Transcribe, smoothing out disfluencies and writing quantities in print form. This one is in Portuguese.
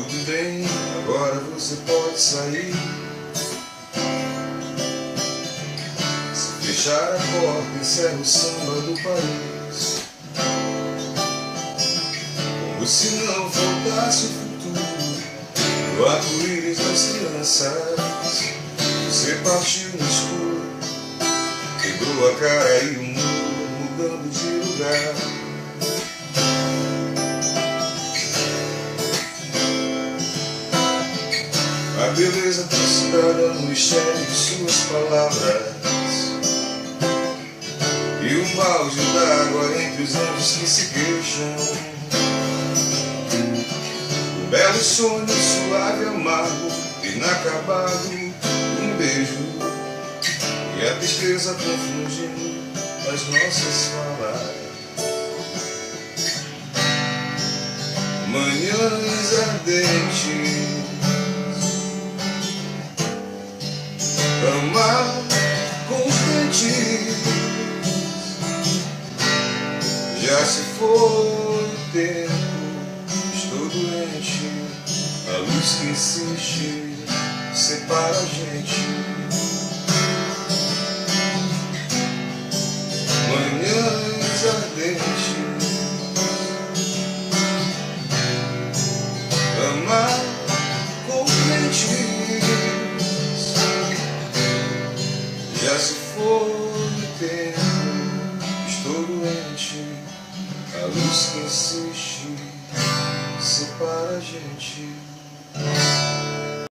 Tudo bem, agora você pode sair. Se fechar a porta, encerra o samba do país. Como se não faltasse o futuro, o arco-íris das crianças. Você partiu no escuro, quebrou a cara e o muro, mudando de lugar. A beleza trucidada no mistério de suas palavras, e um balde d'água entre os anjos que se queixam. Um belo sonho suave, amargo, inacabado, um beijo, e a tristeza confundindo as nossas falas. Manhãs ardentes, amar constante. Já se foi o tempo, estou doente. A luz que insiste separa a gente. Manhãs ardentes, amar